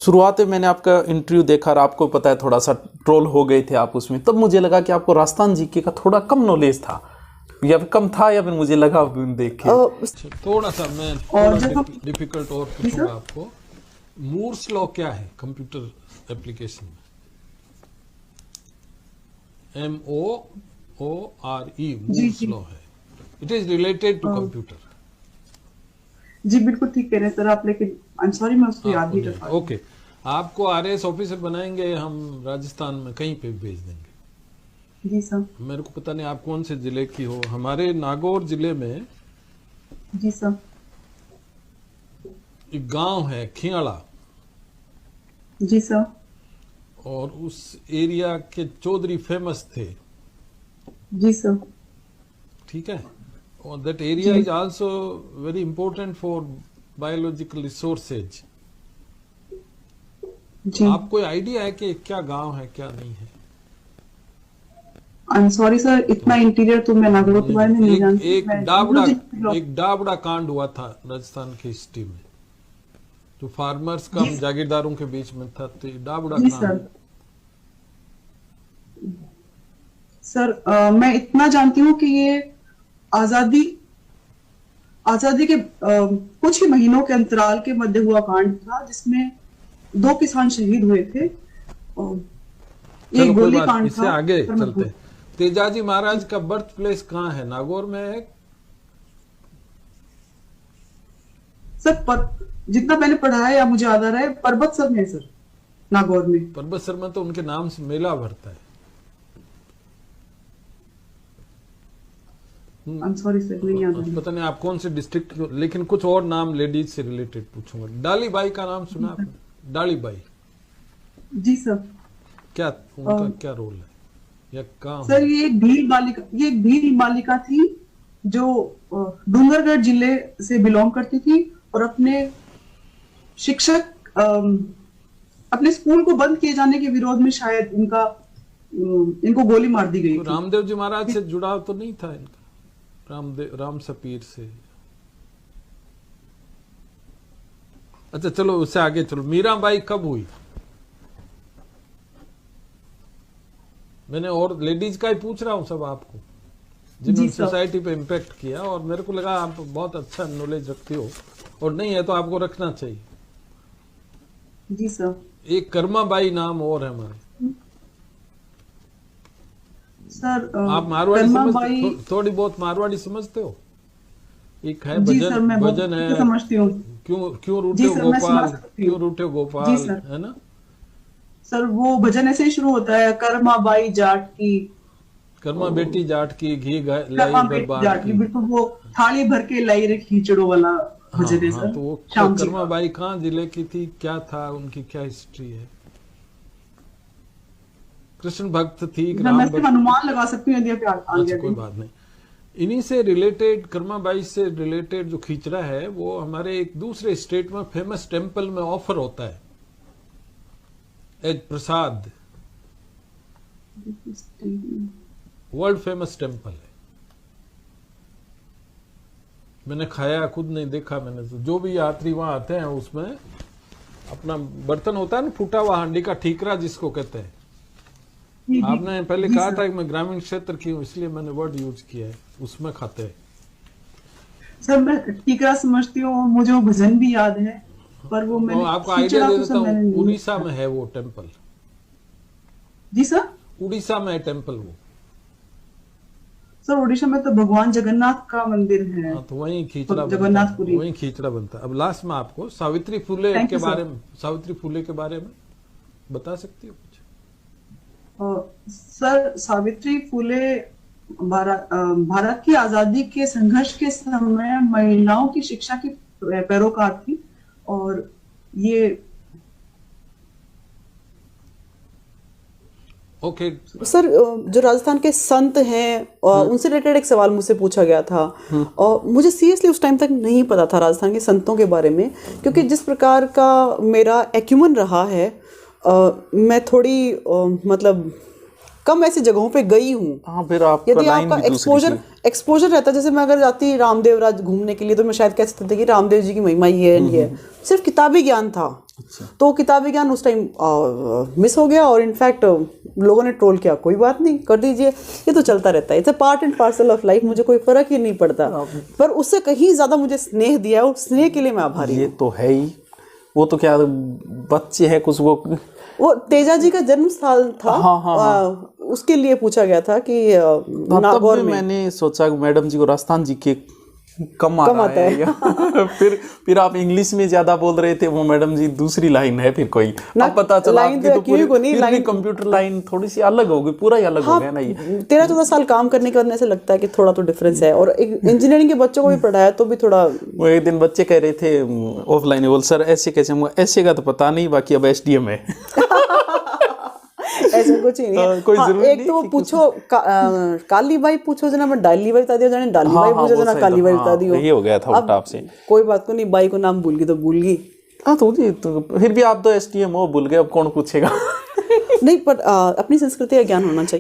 शुरुआत में मैंने आपका इंटरव्यू देखा और आपको पता है थोड़ा सा ट्रोल हो गए थे आप उसमें, तब मुझे लगा कि आपको राजस्थान जीके का थोड़ा कम नॉलेज था, या फिर कम था, या फिर मुझे लगा देख के थोड़ा सा मैं थोड़ा डिफिकल्ट और पूछूंगा आपको। मूर्स लॉ क्या है कंप्यूटर एप्लीकेशन में? MOORE मूर्स लॉ है। It is related to computer. जी बिल्कुल ठीक कह रहे हैं सर आप, लेकिन आई एम सॉरी मैं उसको याद नहीं कर पा रही। ओके, आपको RAS ऑफिसर बनाएंगे हम, राजस्थान में कहीं पे भी भेज देंगे। जी सर। मेरे को पता नहीं आप कौन से जिले की हो। हमारे नागौर जिले में जी सर। एक गांव है खियाड़ा, जी सर। और उस एरिया के चौधरी फेमस थे। जी सर। ठीक है, और that area is also very important for biological resources. आपको आइडिया है कि क्या गांव है क्या नहीं है? आई एम सॉरी सर, इतना इंटीरियर तो मैं नागौर के बारे में नहीं जानती। एक डाबड़ा कांड हुआ था राजस्थान की हिस्ट्री में, जो फार्मर्स का जागीरदारों के बीच में था, तो डाबड़ा कांड। सर मैं इतना जानती हूँ कि ये आजादी के कुछ ही महीनों के अंतराल के मध्य हुआ कांड था, जिसमें 2 किसान शहीद हुए थे। ये गोली कांड इससे था। आगे चलते हैं। तेजाजी महाराज का बर्थ प्लेस कहाँ है? नागौर में है सर? जितना मैंने पढ़ा है या मुझे याद आ रहा है, पर्वत सर में है सर, नागौर में। पर्वत सर में तो उनके नाम से मेला भरता है। सॉरी सर, नहीं याद आ रहा। पता नहीं आप कौन से डिस्ट्रिक्ट, लेकिन कुछ और नाम लेडीज से रिलेटेड पूछूंगा। डाली बाई का नाम सुना आपने? डाली बाई। Ji sir. क्या उनका क्या रोल है या कहाँ? सर ये एक भील बालिका थी जो डूंगरगढ़ जिले से बिलोंग करती थी, और अपने शिक्षक अपने स्कूल को बंद किए जाने के विरोध में शायद इनको गोली मार दी गई। तो रामदेव जी महाराज से जुड़ाव तो नहीं था इनका? राम सपीर से? अच्छा चलो उससे आगे चलो। मीराबाई कब हुई? मैंने और लेडीज का ही पूछ रहा हूं सब आपको, जिन्होंने सोसाइटी पे इम्पैक्ट किया, और मेरे को लगा आप बहुत अच्छा नॉलेज रखते हो, और नहीं है तो आपको रखना चाहिए। जी सर। एक कर्माबाई नाम और है हमारे सर। आप मारवाड़ी समझते हो? थोड़ी बहुत मारवाड़ी समझते हो? एक है भजन है, समझती हूँ। क्यों रूठे हो गोपाल, क्यों रूठे हो गोपाल, है ना सर? वो भजन ऐसे ही शुरू होता है, कर्मा बाई जाट की, कर्मा बेटी जाट की, घी लाई बर्बाद की, बिल्कुल वो थाली भर के लाई रे खींचड़ो वाला भजन है सर। तो वो कर्मा बाई कहाँ जिले की थी, क्या था उनकी, क्या हिस्ट्री है? कृष्ण भक्त थी, मैं अनुमान लगा सकती हूँ यदि आप कोई बात नहीं। इन्हीं से रिलेटेड, कर्माबाई से रिलेटेड जो खींचड़ा है, वो हमारे एक दूसरे स्टेट में फेमस टेम्पल में ऑफर होता है एज प्रसाद। वर्ल्ड फेमस टेम्पल है। मैंने खाया, खुद नहीं देखा मैंने, तो जो भी यात्री वहां आते हैं उसमें अपना बर्तन होता है ना, फूटा हुआ हांडी का ठीकरा जिसको कहते हैं। आपने पहले कहा था कि मैं ग्रामीण क्षेत्र की हूँ, इसलिए मैंने वर्ड यूज किया है, उसमें खाते हैं सर। मैं ठीकरा समझती हूँ, मुझे वो भजन भी याद है, पर वो मैंने आपको आइडिया दे देता हूँ। उड़ीसा में है वो टेम्पल। जी सर। उड़ीसा में है टेम्पल वो सर। उड़ीसा में तो भगवान जगन्नाथ का मंदिर है। तो वहीं खींचड़ा, जगन्नाथपुरी, वहीं खींचड़ा बनता है। अब लास्ट में आपको सावित्री फुले के बारे में, सावित्री फुले के बारे में बता सकती हो कुछ? सर सावित्री फुले भारत की आजादी के संघर्ष के समय महिलाओं की शिक्षा की पैरोकार थी, और ये ओके सर जो राजस्थान के संत हैं उनसे रिलेटेड एक सवाल मुझसे पूछा गया था, और मुझे सीरियसली उस टाइम तक नहीं पता था राजस्थान के संतों के बारे में, क्योंकि जिस प्रकार का मेरा एक्यूमन रहा है, मैं थोड़ी मतलब कम ऐसी जगहों पे गई हूँ। फिर यदि आपका एक्सपोजर रहता, जैसे मैं अगर जाती रामदेव राज घूमने के लिए, तो मैं शायद कह सकती थी कि रामदेव जी की महिमा ये है, सिर्फ किताबी ज्ञान था। तो वो किताबी ज्ञान उस टाइम मिस हो गया, और इनफैक्ट लोगों ने ट्रोल किया, कोई बात नहीं, कर दीजिए, ये तो चलता रहता है, it's a part and parcel of life, मुझे कोई फर्क ही नहीं पड़ता। पर उससे कहीं ज्यादा मुझे स्नेह दिया, और स्नेह के लिए मैं आभारी हूँ। ये तो है ही। वो तो क्या बच्चे हैं कुछ, वो तेजा जी का जन्म साल था। उसके लिए पूछा गया था कि नागौर में। मैंने सोचा मैडम जी को राजस्थान जी के कम आता है। फिर आप इंग्लिश में ज्यादा बोल रहे थे, वो मैडम जी दूसरी लाइन है फिर कोई, अब पता चला आपकी तो पूरी कंप्यूटर लाइन थोड़ी सी अलग होगी, पूरा ही अलग हो गया ना ये। 13-14 साल काम करने के बाद ऐसे लगता है कि थोड़ा तो डिफरेंस है। और इंजीनियरिंग के बच्चों को भी पढ़ाया तो भी थोड़ा, वो एक दिन बच्चे कह रहे थे ऑफलाइन, बोल सर ऐसे कैसे, ऐसे का तो पता नहीं, बाकी अब SDM है। ऐसा कुछ ही नहीं है। कोई जरूरी एक तो वो पूछो काली बाई पूछो जना, मैं डाली बाई बता दिया, जाने डाली बाई पूछो जना काली बाई बता दियो। ये हो गया था उल्टा आपसे। कोई बात को नहीं, बाई को नाम भूल गई तो भूल गई। हाँ तो फिर भी आप तो SDM हो, भूल गए, अब कौन पूछेगा। नहीं, पर अपनी संस्कृति का ज्ञान होना चाहिए।